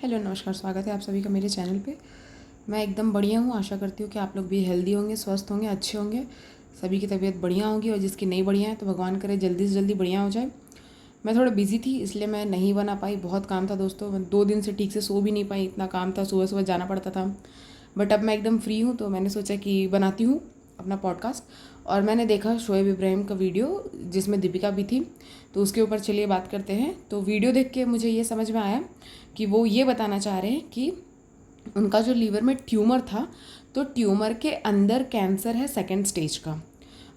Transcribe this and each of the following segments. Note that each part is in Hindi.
हेलो नमस्कार, स्वागत है आप सभी का मेरे चैनल पे। मैं एकदम बढ़िया हूँ। आशा करती हूँ कि आप लोग भी हेल्दी होंगे, स्वस्थ होंगे, अच्छे होंगे, सभी की तबीयत बढ़िया होगी और जिसकी नहीं बढ़िया है तो भगवान करे जल्दी से जल्दी बढ़िया हो जाए। मैं थोड़ा बिजी थी इसलिए मैं नहीं बना पाई, बहुत काम था दोस्तों। मैं 2 दिन से ठीक से सो भी नहीं पाई, इतना काम था, सुबह सुबह जाना पड़ता था। बट अब मैं एकदम फ्री हूँ तो मैंने सोचा कि बनाती हूँ अपना पॉडकास्ट। और मैंने देखा शोएब इब्राहिम का वीडियो जिसमें दीपिका भी थी, तो उसके ऊपर चलिए बात करते हैं। तो वीडियो देख के मुझे ये समझ में आया कि वो ये बताना चाह रहे हैं कि उनका जो लीवर में ट्यूमर था, तो ट्यूमर के अंदर कैंसर है सेकंड स्टेज का।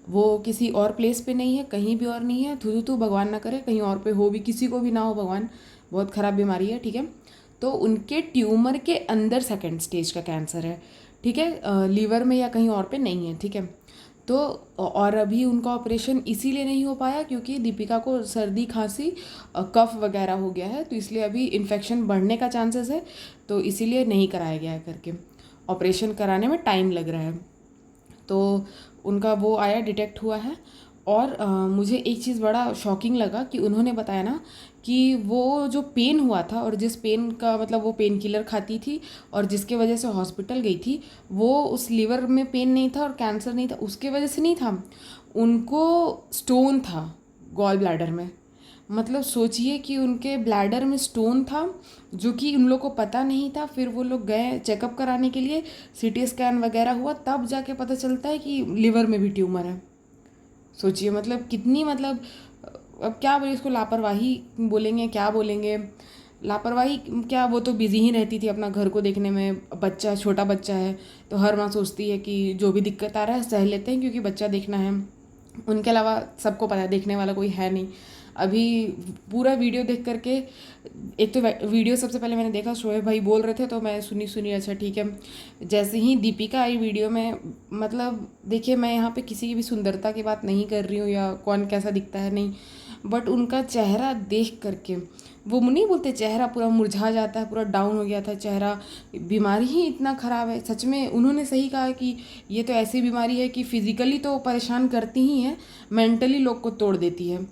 वो किसी और प्लेस पे नहीं है, कहीं भी और नहीं है। थू भगवान ना करे कहीं और पे हो भी, किसी को भी ना हो भगवान, बहुत ख़राब बीमारी है, ठीक है। तो उनके ट्यूमर के अंदर सेकंड स्टेज का कैंसर है, ठीक है, लीवर में या कहीं और पे नहीं है, ठीक है। तो और अभी उनका ऑपरेशन इसीलिए नहीं हो पाया क्योंकि दीपिका को सर्दी खांसी कफ वगैरह हो गया है, तो इसलिए अभी इन्फेक्शन बढ़ने का चांसेस है, तो इसीलिए नहीं कराया गया है करके। ऑपरेशन कराने में टाइम लग रहा है, तो उनका वो आया, डिटेक्ट हुआ है। और मुझे एक चीज़ बड़ा शॉकिंग लगा कि उन्होंने बताया ना कि वो जो पेन हुआ था और जिस पेन का मतलब वो पेन किलर खाती थी और जिसके वजह से हॉस्पिटल गई थी, वो उस लीवर में पेन नहीं था और कैंसर नहीं था, उसके वजह से नहीं था। उनको स्टोन था गॉल ब्लैडर में। मतलब सोचिए कि उनके ब्लैडर में स्टोन था जो कि उन लोग को पता नहीं था। फिर वो लोग गए चेकअप कराने के लिए, सीटी स्कैन वगैरह हुआ, तब जाके पता चलता है कि लिवर में भी ट्यूमर है। सोचिए मतलब कितनी, मतलब अब क्या बोले इसको, लापरवाही बोलेंगे, क्या बोलेंगे, लापरवाही क्या, वो तो बिजी ही रहती थी अपना घर को देखने में। बच्चा, छोटा बच्चा है तो हर माँ सोचती है कि जो भी दिक्कत आ रहा है सह लेते हैं क्योंकि बच्चा देखना है। उनके अलावा सबको पता है देखने वाला कोई है नहीं। अभी पूरा वीडियो देख करके, एक तो वीडियो सबसे पहले मैंने देखा, शोएब भाई बोल रहे थे तो मैं सुनी सुनी अच्छा ठीक है। जैसे ही दीपिका आई वीडियो में, मतलब देखिए मैं यहाँ पे किसी की भी सुंदरता की बात नहीं कर रही हूँ या कौन कैसा दिखता है, नहीं, बट उनका चेहरा देख करके, वो नहीं बोलते चेहरा पूरा मुरझा जाता है, पूरा डाउन हो गया था चेहरा। बीमारी ही इतना ख़राब है सच में। उन्होंने सही कहा कि ये तो ऐसी बीमारी है कि फिज़िकली तो परेशान करती ही है, मेंटली लोग को तोड़ देती है।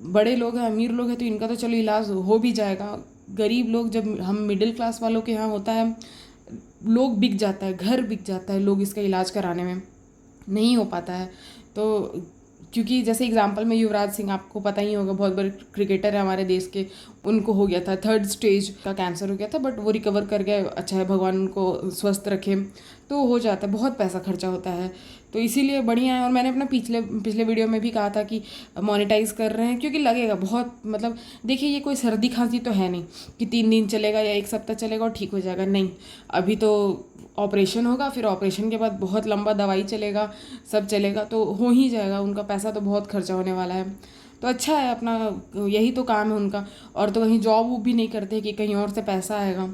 बड़े लोग हैं, अमीर लोग हैं तो इनका तो चलो इलाज हो भी जाएगा। गरीब लोग, जब हम मिडिल क्लास वालों के यहाँ होता है, लोग बिक जाता है, घर बिक जाता है लोग इसका इलाज कराने में, नहीं हो पाता है। तो क्योंकि जैसे एग्जांपल में युवराज सिंह, आपको पता ही होगा, बहुत बड़े क्रिकेटर है हमारे देश के, उनको हो गया था थर्ड स्टेज का कैंसर हो गया था, बट वो रिकवर कर गए, अच्छा है, भगवान उनको स्वस्थ रखे। तो हो जाता है, बहुत पैसा खर्चा होता है, तो इसीलिए बढ़िया है। और मैंने अपना पिछले पिछले वीडियो में भी कहा था कि मोनेटाइज कर रहे हैं क्योंकि लगेगा बहुत, मतलब देखिए ये कोई सर्दी खांसी तो है नहीं कि 3 दिन चलेगा या 1 सप्ताह चलेगा और ठीक हो जाएगा, नहीं। अभी तो ऑपरेशन होगा, फिर ऑपरेशन के बाद बहुत लंबा दवाई चलेगा, सब चलेगा, तो हो ही जाएगा। उनका पैसा तो बहुत खर्चा होने वाला है, तो अच्छा है अपना, यही तो काम है उनका। और तो कहीं जॉब वूब भी नहीं करते कि कहीं और से पैसा आएगा,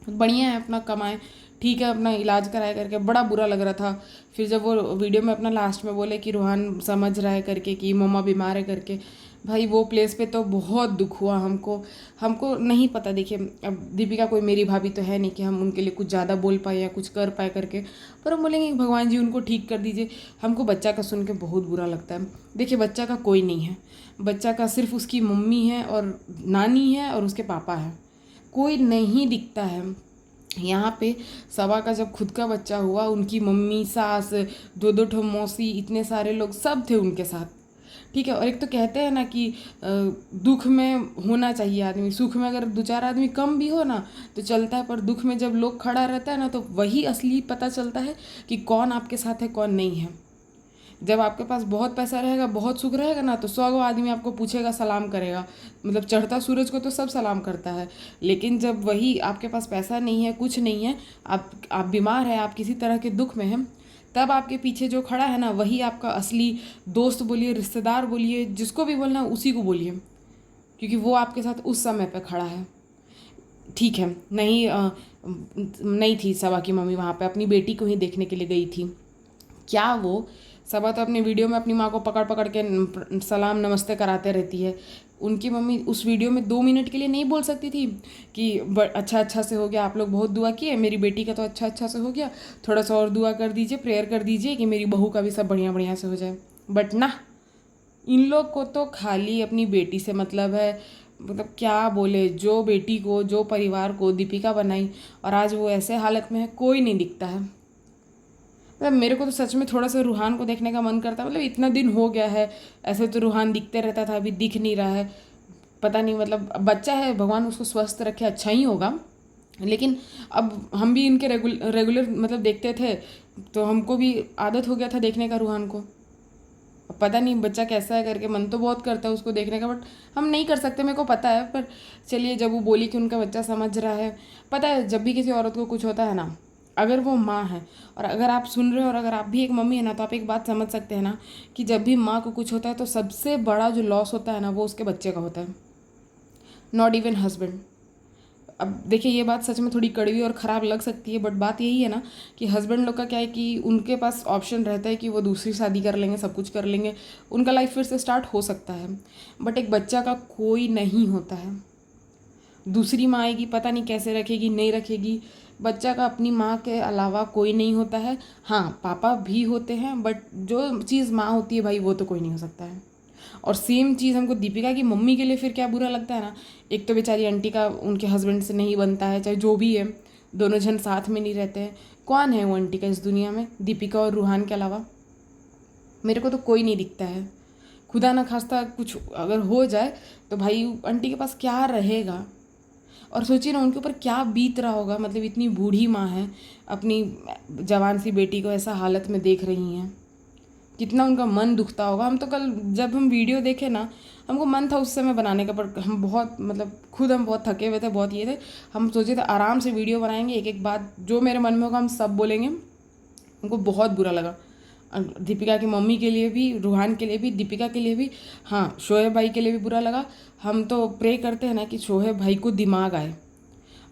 बढ़िया है अपना कमाए, ठीक है, अपना इलाज कराए करके। बड़ा बुरा लग रहा था फिर जब वो वीडियो में अपना लास्ट में बोले कि रूहान समझ रहा है करके कि मम्मा बीमार है करके। भाई वो प्लेस पे तो बहुत दुख हुआ हमको। हमको नहीं पता, देखिए अब दीपिका कोई मेरी भाभी तो है नहीं कि हम उनके लिए कुछ ज़्यादा बोल पाए या कुछ कर पाए करके, पर हम बोलेंगे कि भगवान जी उनको ठीक कर दीजिए। हमको बच्चा का सुन के बहुत बुरा लगता है। देखिए बच्चा का कोई नहीं है, बच्चा का सिर्फ उसकी मम्मी है और नानी है और उसके पापा है, कोई नहीं दिखता है। यहाँ पे सबा का जब खुद का बच्चा हुआ, उनकी मम्मी, सास, दो दो ठो मौसी, इतने सारे लोग सब थे उनके साथ, ठीक है। और एक तो कहते हैं ना कि दुख में होना चाहिए आदमी, सुख में अगर 2 4 आदमी कम भी हो ना तो चलता है, पर दुख में जब लोग खड़ा रहता है ना तो वही असली पता चलता है कि कौन आपके साथ है कौन नहीं है। जब आपके पास बहुत पैसा रहेगा, बहुत सुख रहेगा ना, तो 100 आदमी आपको पूछेगा, सलाम करेगा, मतलब चढ़ता सूरज को तो सब सलाम करता है। लेकिन जब वही आपके पास पैसा नहीं है, कुछ नहीं है, आप बीमार हैं, आप किसी तरह के दुख में हैं, तब आपके पीछे जो खड़ा है ना वही आपका असली दोस्त बोलिए, रिश्तेदार बोलिए, जिसको भी बोलना उसी को बोलिए, क्योंकि वो आपके साथ उस समय पे खड़ा है। ठीक है, नहीं थी सबा की मम्मी वहाँ पे, अपनी बेटी को ही देखने के लिए गई थी। क्या वो सबा तो अपनी वीडियो में अपनी माँ को पकड़ पकड़ के सलाम नमस्ते कराते रहती है। उनकी मम्मी उस वीडियो में 2 मिनट के लिए नहीं बोल सकती थी कि अच्छा अच्छा से हो गया, आप लोग बहुत दुआ किए, मेरी बेटी का तो अच्छा अच्छा से हो गया, थोड़ा सा और दुआ कर दीजिए, प्रेयर कर दीजिए कि मेरी बहू का भी सब बढ़िया बढ़िया से हो जाए। बट ना, इन लोग को तो खाली अपनी बेटी से मतलब है, मतलब क्या बोले, जो बेटी को, जो परिवार को दीपिका बनाई और आज वो ऐसे हालत में है, कोई नहीं दिखता है। मतलब मेरे को तो सच में थोड़ा सा रूहान को देखने का मन करता है। मतलब इतना दिन हो गया है, ऐसे तो रूहान दिखते रहता था, अभी दिख नहीं रहा है। पता नहीं, मतलब बच्चा है, भगवान उसको स्वस्थ रखे, अच्छा ही होगा। लेकिन अब हम भी इनके रेगुलर मतलब देखते थे, तो हमको भी आदत हो गया था देखने का रूहान को। अब पता नहीं बच्चा कैसा है करके मन तो बहुत करता है उसको देखने का, बट हम नहीं कर सकते, मेरे को पता है। पर चलिए, जब वो बोली कि उनका बच्चा समझ रहा है, पता है जब भी किसी औरत को कुछ होता है ना, अगर वो माँ है और अगर आप सुन रहे हो और अगर आप भी एक मम्मी है ना, तो आप एक बात समझ सकते हैं ना कि जब भी माँ को कुछ होता है तो सबसे बड़ा जो लॉस होता है ना, वो उसके बच्चे का होता है, नॉट इवन हस्बैंड। अब देखिए, ये बात सच में थोड़ी कड़वी और ख़राब लग सकती है, बट बात यही है ना कि हस्बैंड लोग का क्या है कि उनके पास ऑप्शन रहता है कि वो दूसरी शादी कर लेंगे, सब कुछ कर लेंगे, उनका लाइफ फिर से स्टार्ट हो सकता है। बट एक बच्चा का कोई नहीं होता है। दूसरी माँ आएगी, पता नहीं कैसे रखेगी, नहीं रखेगी। बच्चा का अपनी माँ के अलावा कोई नहीं होता है। हाँ, पापा भी होते हैं, बट जो चीज़ माँ होती है भाई, वो तो कोई नहीं हो सकता है। और सेम चीज़ हमको दीपिका की मम्मी के लिए फिर क्या बुरा लगता है ना, एक तो बेचारी आंटी का उनके हस्बैंड से नहीं बनता है, चाहे जो भी है, दोनों जन साथ में नहीं रहते हैं। कौन है वो आंटी का इस दुनिया में, दीपिका और रूहान के अलावा? मेरे को तो कोई नहीं दिखता है। खुदा ना खास्ता कुछ अगर हो जाए तो भाई आंटी के पास क्या रहेगा। और सोचिए ना उनके ऊपर क्या बीत रहा होगा। मतलब इतनी बूढ़ी माँ है, अपनी जवान सी बेटी को ऐसा हालत में देख रही हैं, कितना उनका मन दुखता होगा। हम तो कल जब हम वीडियो देखे ना, हमको मन था उस समय बनाने का, पर हम बहुत मतलब खुद हम बहुत थके हुए थे, बहुत ये थे। हम सोचे थे आराम से वीडियो बनाएंगे, एक एक बात जो मेरे मन में होगा हम सब बोलेंगे। हमको बहुत बुरा लगा, दीपिका की मम्मी के लिए भी, रूहान के लिए भी, दीपिका के लिए भी, हाँ शोएब भाई के लिए भी बुरा लगा। हम तो प्रे करते हैं ना कि शोएब भाई को दिमाग आए।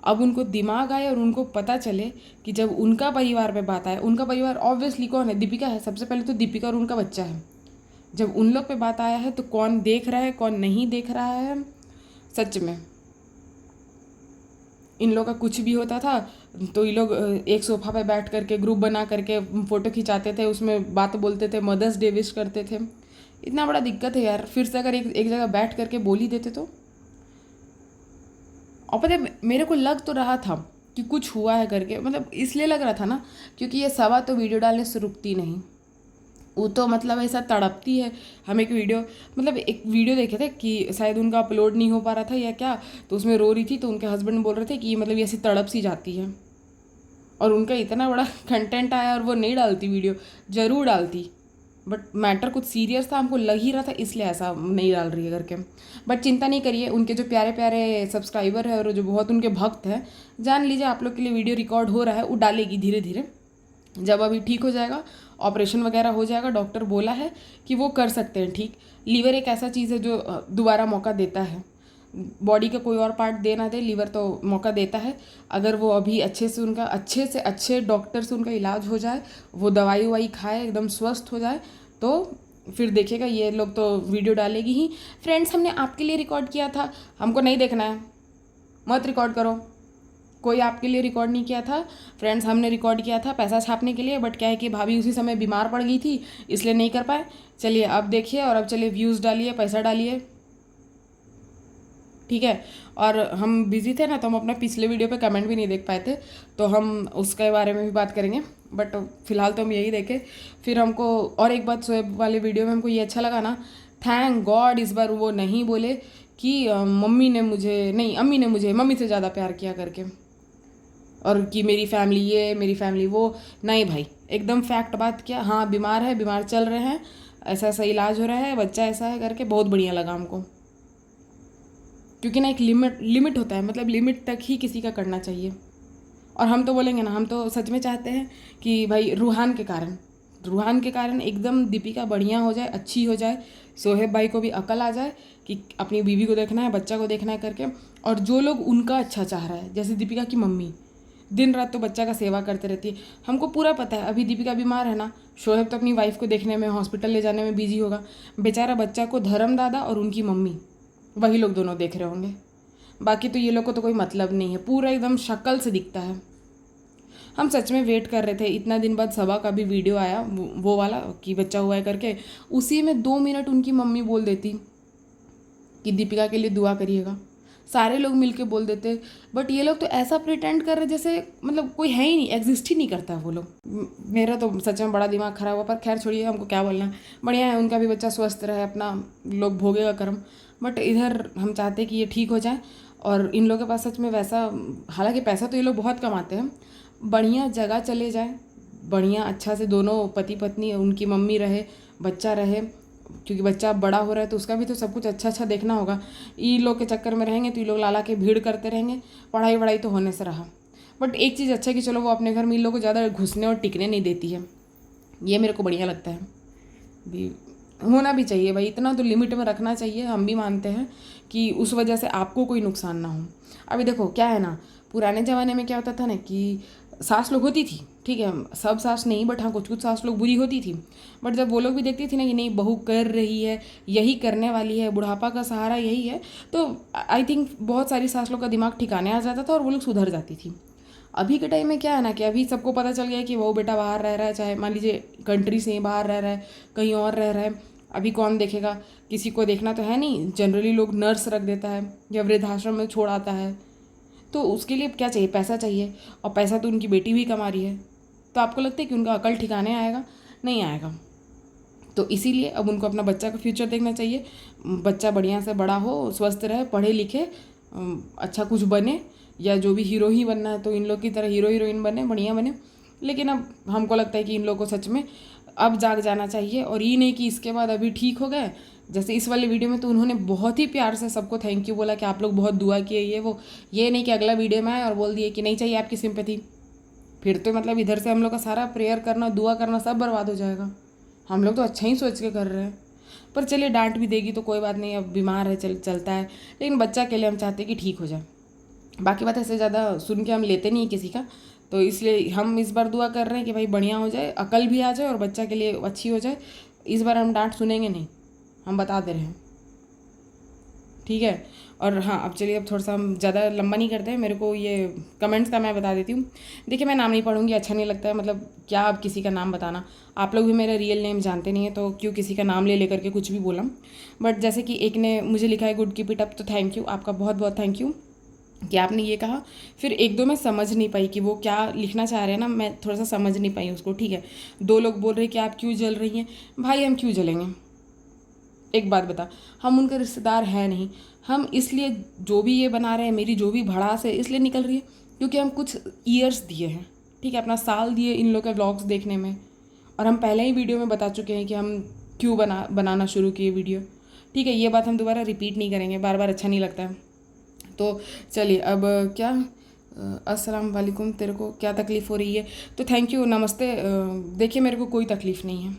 अब उनको दिमाग आए और उनको पता चले कि जब उनका परिवार पे बात आए, उनका परिवार ऑब्वियसली कौन है, दीपिका है। सबसे पहले तो दीपिका और उनका बच्चा है। जब उन लोग पे बात आया है तो कौन देख रहा है, कौन नहीं देख रहा है। सच में इन लोग का कुछ भी होता था तो ये लोग एक सोफा पे बैठ करके ग्रुप बना करके फ़ोटो खिंचाते थे, उसमें बात बोलते थे, मदर्स डे विश करते थे। इतना बड़ा दिक्कत है यार, फिर से अगर एक जगह बैठ करके बोल ही देते तो। और पता है मेरे को लग तो रहा था कि कुछ हुआ है करके, मतलब इसलिए लग रहा था ना क्योंकि ये सवा तो वीडियो डालने से रुकती नहीं। वो तो मतलब ऐसा तड़पती है। हम एक वीडियो, मतलब एक वीडियो देखे थे कि शायद उनका अपलोड नहीं हो पा रहा था या क्या, तो उसमें रो रही थी, तो उनके हस्बैंड बोल रहे थे कि मतलब ये ऐसी तड़प सी जाती है। और उनका इतना बड़ा कंटेंट आया और वो नहीं डालती वीडियो, ज़रूर डालती, बट मैटर कुछ सीरियस था, हमको लग ही रहा था, इसलिए ऐसा नहीं डाल रही है करके। बट चिंता नहीं करिए, उनके जो प्यारे प्यारे सब्सक्राइबर है और जो बहुत उनके भक्त हैं, जान लीजिए आप लोग के लिए वीडियो रिकॉर्ड हो रहा है, वो डालेगी धीरे धीरे। जब अभी ठीक हो जाएगा, ऑपरेशन वगैरह हो जाएगा, डॉक्टर बोला है कि वो कर सकते हैं ठीक। लीवर एक ऐसा चीज़ है जो दोबारा मौका देता है। बॉडी का कोई और पार्ट दे ना दे, लीवर तो मौका देता है। अगर वो अभी अच्छे से उनका अच्छे से अच्छे डॉक्टर से उनका इलाज हो जाए, वो दवाई ववाई खाए, एकदम स्वस्थ हो जाए, तो फिर देखिएगा ये लोग तो वीडियो डालेगी ही। फ्रेंड्स, हमने आपके लिए रिकॉर्ड किया था, हमको नहीं देखना है, मत रिकॉर्ड करो। कोई आपके लिए रिकॉर्ड नहीं किया था फ्रेंड्स, हमने रिकॉर्ड किया था पैसा छापने के लिए, बट क्या है कि भाभी उसी समय बीमार पड़ गई थी, इसलिए नहीं कर पाए। चलिए अब देखिए, और अब चलिए व्यूज़ डालिए, पैसा डालिए, ठीक है। और हम बिज़ी थे ना, तो हम अपना पिछले वीडियो पे कमेंट भी नहीं देख पाए थे, तो हम उसके बारे में भी बात करेंगे, बट फिलहाल तो हम यही देखें। फिर हमको और एक बात, शोएब वाले वीडियो में हमको ये अच्छा लगा ना, थैंक गॉड इस बार वो नहीं बोले कि मम्मी ने मुझे नहीं, अम्मी ने मुझे मम्मी से ज़्यादा प्यार किया करके, और कि मेरी फैमिली ये, मेरी फैमिली वो। नहीं भाई, एकदम फैक्ट बात किया, हाँ बीमार है, बीमार चल रहे हैं, ऐसा ऐसा इलाज हो रहा है, बच्चा ऐसा है करके, बहुत बढ़िया लगा हमको। क्योंकि ना एक लिमिट होता है, मतलब लिमिट तक ही किसी का करना चाहिए। और हम तो बोलेंगे ना, हम तो सच में चाहते हैं कि भाई रूहान के कारण एकदम दीपिका बढ़िया हो जाए, अच्छी हो जाए, शोएब भाई को भी अकल आ जाए कि अपनी बीवी को देखना है, बच्चा को देखना है करके। और जो लोग उनका अच्छा चाह रहा है, जैसे दीपिका की मम्मी दिन रात तो बच्चा का सेवा करते रहती है, हमको पूरा पता है। अभी दीपिका बीमार है ना, शोएब तो अपनी वाइफ को देखने में, हॉस्पिटल ले जाने में बिजी होगा, बेचारा बच्चा को धर्म दादा और उनकी मम्मी, वही लोग दोनों देख रहे होंगे। बाकी तो ये लोग को तो कोई मतलब नहीं है, पूरा एकदम शक्ल से दिखता है। हम सच में वेट कर रहे थे, इतना दिन बाद सबा का भी वीडियो आया, वो वाला कि बच्चा हुआ है करके, उसी में 2 मिनट उनकी मम्मी बोल देती कि दीपिका के लिए दुआ करिएगा। सारे लोग मिलके बोल देते, बट ये लोग तो ऐसा प्रिटेंड कर रहे जैसे मतलब कोई है ही नहीं, एग्जिस्ट ही नहीं करता वो लोग। मेरा तो सच में बड़ा दिमाग खराब हुआ, पर खैर छोड़िए, हमको क्या बोलना। बढ़िया है, उनका भी बच्चा स्वस्थ रहे, अपना लोग भोगेगा कर्म। बट इधर हम चाहते हैं कि ये ठीक हो जाए। और इन लोगों के पास सच में वैसा, हालांकि पैसा तो ये लोग बहुत कमाते हैं, बढ़िया जगह चले जाए, बढ़िया अच्छा से दोनों पति पत्नी, उनकी मम्मी रहे, बच्चा रहे, क्योंकि बच्चा बड़ा हो रहा है तो उसका भी तो सब कुछ अच्छा अच्छा देखना होगा। ये लोग के चक्कर में रहेंगे तो ये लोग लाला के भीड़ करते रहेंगे, पढ़ाई वढ़ाई तो होने से रहा। बट एक चीज़ अच्छा है कि चलो वो अपने घर में इन लोग को ज़्यादा घुसने और टिकने नहीं देती है, ये मेरे को बढ़िया लगता है। भी होना भी चाहिए भाई, इतना तो लिमिट में रखना चाहिए। हम भी मानते हैं कि उस वजह से आपको कोई नुकसान ना हो। अभी देखो क्या है ना, पुराने ज़माने में क्या होता था ना कि सास लोग होती थी, ठीक है, सब सास नहीं, बट हाँ कुछ कुछ सास लोग बुरी होती थी। बट जब वो लोग भी देखती थी ना कि नहीं बहू कर रही है, यही करने वाली है, बुढ़ापा का सहारा यही है, तो आई थिंक बहुत सारी सास लोग का दिमाग ठिकाने आ जाता था और वो लोग सुधर जाती थी। अभी के टाइम में क्या है ना कि अभी सबको पता चल गया है कि वो बेटा बाहर रह रहा है, चाहे मान लीजिए कंट्री से बाहर रह रहा है, कहीं और रह रहा है, अभी कौन देखेगा, किसी को देखना तो है नहीं। जनरली लोग नर्स रख देता है या वृद्धाश्रम में छोड़ आता है। तो उसके लिए क्या चाहिए, पैसा चाहिए, और पैसा तो उनकी बेटी भी कमा रही है। तो आपको लगता है कि उनका अकल ठिकाने आएगा? नहीं आएगा। तो इसीलिए अब उनको अपना बच्चा का फ्यूचर देखना चाहिए। बच्चा बढ़िया से बड़ा हो, स्वस्थ रहे, पढ़े लिखे, अच्छा कुछ बने, या जो भी हीरो ही बनना है तो इन लोग की तरह हीरो हीरोइन बने, बढ़िया बने। लेकिन अब हमको लगता है कि इन लोग को सच में अब जाग जाना चाहिए, और ये नहीं कि इसके बाद अभी ठीक हो गए। जैसे इस वाले वीडियो में तो उन्होंने बहुत ही प्यार से सबको थैंक यू बोला कि आप लोग बहुत दुआ किए, ये वो। ये नहीं कि अगला वीडियो में आए और बोल दिए कि नहीं चाहिए आपकी सिंपैथी। फिर तो मतलब इधर से हम लोग का सारा प्रेयर करना, दुआ करना सब बर्बाद हो जाएगा। हम लोग तो अच्छा ही सोच के कर रहे हैं। पर चलिए, डांट भी देगी तो कोई बात नहीं, अब बीमार है, चलता है। लेकिन बच्चा के लिए हम चाहते हैं कि ठीक हो जाए। बाकी बात ऐसे ज़्यादा सुन के हम लेते नहीं किसी का, तो इसलिए हम इस बार दुआ कर रहे हैं कि भाई बढ़िया हो जाए, अकल भी आ जाए और बच्चा के लिए अच्छी हो जाए। इस बार हम डांट सुनेंगे नहीं, हम बता दे रहे हैं, ठीक है। और हाँ, अब चलिए, अब थोड़ा सा हम ज़्यादा लंबा नहीं करते हैं। मेरे को ये कमेंट्स का मैं बता देती हूँ। देखिए, मैं नाम नहीं पढ़ूंगी, अच्छा नहीं लगता है, मतलब क्या अब किसी का नाम बताना। आप लोग भी मेरा रियल नेम जानते नहीं है, तो क्यों किसी का नाम ले लेकर के कुछ भी बोला। बट जैसे कि एक ने मुझे लिखा है गुड कीप इट अप, तो थैंक यू, आपका बहुत बहुत थैंक यू कि आपने ये कहा। फिर एक दो मैं समझ नहीं पाई कि वो क्या लिखना चाह रहे हैं ना, मैं थोड़ा सा समझ नहीं पाई उसको, ठीक है। दो लोग बोल रहे हैं कि आप क्यों जल रही हैं। भाई हम क्यों जलेंगे, एक बात बता, हम उनके रिश्तेदार हैं नहीं। हम इसलिए जो भी ये बना रहे हैं, मेरी जो भी भड़ास है इसलिए निकल रही है क्योंकि हम कुछ ईयर्स दिए हैं, ठीक है, अपना साल दिए इन लोग के व्लॉग्स देखने में। और हम पहले ही वीडियो में बता चुके हैं कि हम क्यों बनाना शुरू किए वीडियो, ठीक है। ये बात हम दोबारा रिपीट नहीं करेंगे, बार बार अच्छा नहीं लगता है। तो चलिए, अब क्या, अस्सलाम वालेकुम, तेरे को क्या तकलीफ़ हो रही है? तो थैंक यू, नमस्ते। देखिए, मेरे को कोई तकलीफ़ नहीं है,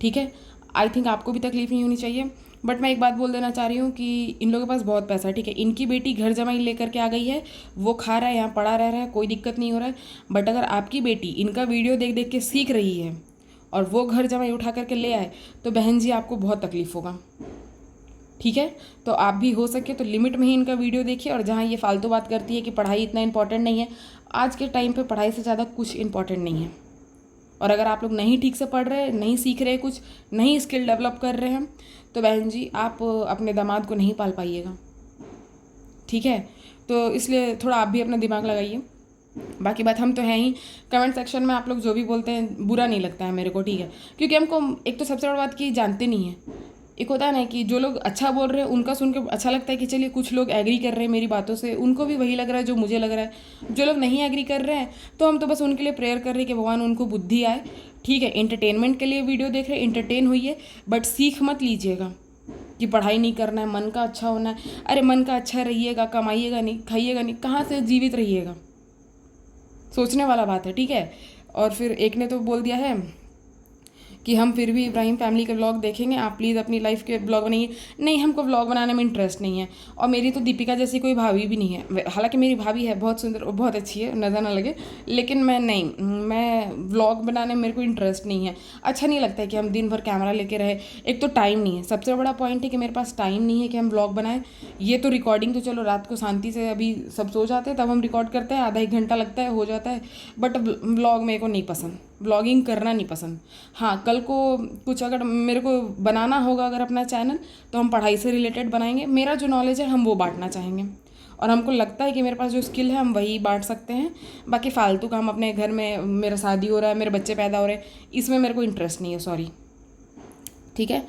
ठीक है। आई थिंक आपको भी तकलीफ़ नहीं होनी चाहिए। बट मैं एक बात बोल देना चाह रही हूँ कि इन लोगों के पास बहुत पैसा है, ठीक है। इनकी बेटी घर जमाई लेकर के आ गई है, वो खा रहा है, यहाँ पड़ा रह रहा है, कोई दिक्कत नहीं हो रहा है। बट अगर आपकी बेटी इनका वीडियो देख देख के सीख रही है और वो घर जमाई उठा करके ले आए, तो बहन जी आपको बहुत तकलीफ़ होगा, ठीक है। तो आप भी हो सके तो लिमिट में ही इनका वीडियो देखिए। और जहाँ ये फालतू बात करती है कि पढ़ाई इतना इंपॉर्टेंट नहीं है, आज के टाइम पे पढ़ाई से ज़्यादा कुछ इंपॉर्टेंट नहीं है। और अगर आप लोग नहीं ठीक से पढ़ रहे, नहीं सीख रहे, कुछ नहीं स्किल डेवलप कर रहे हैं, तो बहन जी आप अपने दामाद को नहीं पाल पाइएगा, ठीक है। तो इसलिए थोड़ा आप भी अपना दिमाग लगाइए। बाकी बात, हम तो हैं ही, कमेंट सेक्शन में आप लोग जो भी बोलते हैं बुरा नहीं लगता है मेरे को, ठीक है। क्योंकि हमको एक तो सबसे बड़ी बात कि जानते नहीं हैं। एक होता है ना कि जो लोग अच्छा बोल रहे हैं उनका सुन के अच्छा लगता है कि चलिए कुछ लोग एग्री कर रहे हैं मेरी बातों से, उनको भी वही लग रहा है जो मुझे लग रहा है। जो लोग नहीं एग्री कर रहे हैं तो हम तो बस उनके लिए प्रेयर कर रहे हैं कि भगवान उनको बुद्धि आए, ठीक है। एंटरटेनमेंट के लिए वीडियो देख रहे हैं, एंटरटेन होइए, बट सीख मत लीजिएगा कि पढ़ाई नहीं करना है, मन का अच्छा होना है। अरे मन का अच्छा रहिएगा, कमाइएगा नहीं, खाइएगा नहीं, कहाँ से जीवित रहिएगा, सोचने वाला बात है, ठीक है। और फिर एक ने तो बोल दिया है कि हम फिर भी इब्राहिम फैमिली के व्लॉग देखेंगे, आप प्लीज़ अपनी लाइफ के व्लॉग बनाइए। नहीं, हमको व्लॉग बनाने में इंटरेस्ट नहीं है। और मेरी तो दीपिका जैसी कोई भाभी भी नहीं है, हालांकि मेरी भाभी है, बहुत सुंदर और बहुत अच्छी है, नज़र ना लगे, लेकिन मैं व्लॉग बनाने में मेरे को इंटरेस्ट नहीं है। अच्छा नहीं लगता है कि हम दिन भर कैमरा लेके रहे। एक तो टाइम नहीं है, सबसे बड़ा पॉइंट है कि मेरे पास टाइम नहीं है कि हम व्लॉग बनाएं। ये तो रिकॉर्डिंग तो चलो रात को शांति से, अभी सब सो जाते हैं तब हम रिकॉर्ड करते हैं, आधा एक घंटा लगता है, हो जाता है। बट व्लॉग मेरे को नहीं पसंद, व्लॉगिंग करना नहीं पसंद। हाँ, कल कल को कुछ अगर मेरे को बनाना होगा अगर अपना चैनल, तो हम पढ़ाई से रिलेटेड बनाएंगे। मेरा जो नॉलेज है हम वो बांटना चाहेंगे, और हमको लगता है कि मेरे पास जो स्किल है हम वही बांट सकते हैं। बाकी फालतू काम अपने घर में, मेरा शादी हो रहा है, मेरे बच्चे पैदा हो रहे हैं, इसमें मेरे को इंटरेस्ट नहीं है, सॉरी। ठीक है,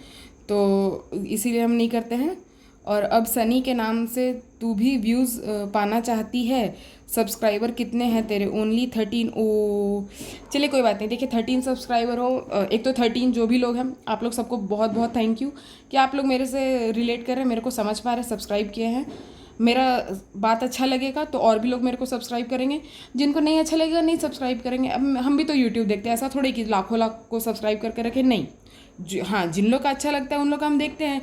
तो इसीलिए हम नहीं करते हैं। और अब सनी के नाम से तू भी व्यूज़ पाना चाहती है, सब्सक्राइबर कितने हैं तेरे? ओनली 13। ओ चलिए कोई बात नहीं। देखिए 13 सब्सक्राइबर हो, एक तो 13 जो भी लोग हैं, आप लोग सबको बहुत बहुत थैंक यू कि आप लोग मेरे से रिलेट कर रहे हैं, मेरे को समझ पा रहे हैं, सब्सक्राइब किए हैं। मेरा बात अच्छा लगेगा तो और भी लोग मेरे को सब्सक्राइब करेंगे, जिनको नहीं अच्छा लगेगा नहीं सब्सक्राइब करेंगे। अब हम भी तो यूट्यूब देखते हैं, ऐसा थोड़ी कि लाखों लाख को सब्सक्राइब करके रखें, नहीं। हाँ, जिन लोग का अच्छा लगता है उन लोग का हम देखते हैं।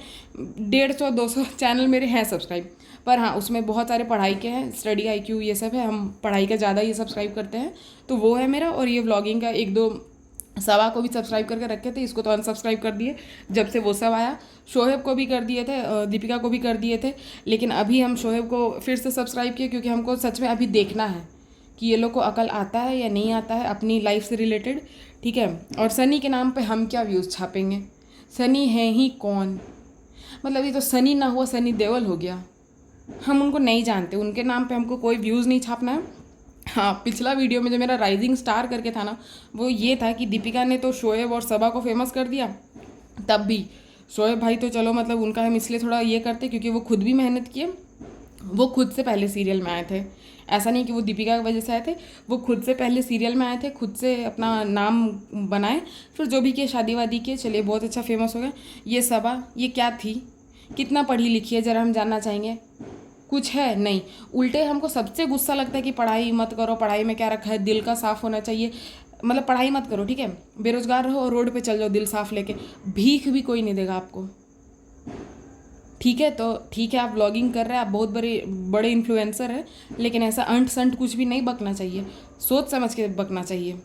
150-200 चैनल मेरे हैं सब्सक्राइब, पर हाँ उसमें बहुत सारे पढ़ाई के हैं, स्टडी IQ ये सब है, हम पढ़ाई का ज़्यादा ये सब्सक्राइब करते हैं, तो वो है मेरा। और ये व्लॉगिंग का 1-2 सवा को भी सब्सक्राइब करके रखे थे, इसको तो अनसब्सक्राइब कर दिए जब से वो सब आया। शोहेब को भी कर दिए थे, दीपिका को भी कर दिए थे, लेकिन अभी हम शोहेब को फिर से सब्सक्राइब किए, क्योंकि हमको सच में अभी देखना है कि ये लोग को अकल आता है या नहीं आता है अपनी लाइफ से रिलेटेड। ठीक है, और सनी के नाम पे हम क्या व्यूज़ छापेंगे? सनी है ही कौन? मतलब ये तो सनी ना हुआ सनी देओल हो गया, हम उनको नहीं जानते, उनके नाम पे हमको कोई व्यूज़ नहीं छापना है। हाँ, पिछला वीडियो में जो मेरा राइजिंग स्टार करके था ना, वो ये था कि दीपिका ने तो शोएब और सबा को फेमस कर दिया। तब भी शोएब भाई तो चलो मतलब उनका हम इसलिए थोड़ा ये करते क्योंकि वो खुद भी मेहनत किए, वो खुद से पहले सीरियल में आए थे। ऐसा नहीं कि वो दीपिका की वजह से आए थे, वो खुद से पहले सीरियल में आए थे, खुद से अपना नाम बनाए, फिर जो भी किए, शादी वादी किए, चलिए बहुत अच्छा फेमस हो गया। ये सबा, ये क्या थी, कितना पढ़ी लिखी है, ज़रा हम जानना चाहेंगे। कुछ है नहीं, उल्टे हमको सबसे गुस्सा लगता है कि पढ़ाई मत करो, पढ़ाई में क्या रखा है, दिल का साफ़ होना चाहिए। मतलब पढ़ाई मत करो, ठीक है, बेरोजगार रहो और रोड पे चल जाओ दिल साफ़ लेके, भीख भी कोई नहीं देगा आपको। ठीक है, तो ठीक है, आप व्लॉगिंग कर रहे हैं, आप बहुत बड़े इन्फ्लुएंसर हैं, लेकिन ऐसा अंट संट कुछ भी नहीं बकना चाहिए, सोच समझ के बकना चाहिए।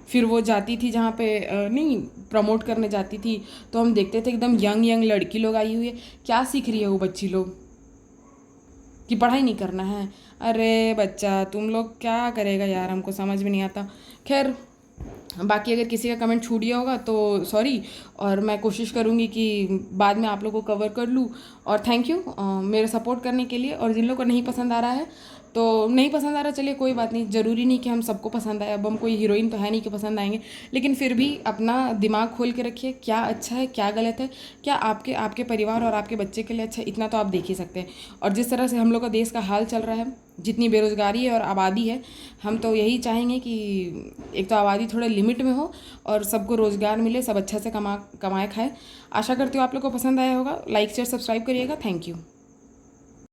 फिर वो जाती थी जहाँ पे नहीं प्रमोट करने जाती थी, तो हम देखते थे एकदम यंग लड़की लोग आई हुई है, क्या सीख रही है वो बच्ची लोग कि पढ़ाई नहीं करना है। अरे बच्चा तुम लोग क्या करेगा यार, हमको समझ में नहीं आता। खैर, बाकी अगर किसी का कमेंट छूट गया होगा तो सॉरी, और मैं कोशिश करूँगी कि बाद में आप लोगों को कवर कर लूँ। और थैंक यू मेरे सपोर्ट करने के लिए। और जिन लोगों को नहीं पसंद आ रहा है तो नहीं पसंद आ रहा, चलिए कोई बात नहीं, ज़रूरी नहीं कि हम सबको पसंद आए। अब हम कोई हीरोइन तो है नहीं कि पसंद आएंगे, लेकिन फिर भी अपना दिमाग खोल के रखिए, क्या अच्छा है क्या गलत है, क्या आपके परिवार और आपके बच्चे के लिए अच्छा है, इतना तो आप देख ही सकते हैं। और जिस तरह से हम लोग का देश का हाल चल रहा है, जितनी बेरोज़गारी है और आबादी है, हम तो यही चाहेंगे कि एक तो आबादी थोड़े लिमिट में हो और सबको रोज़गार मिले, सब अच्छा से कमाए खाए। आशा करती हूँ आप लोग को पसंद आया होगा। लाइक शेयर सब्सक्राइब करिएगा। Thank you.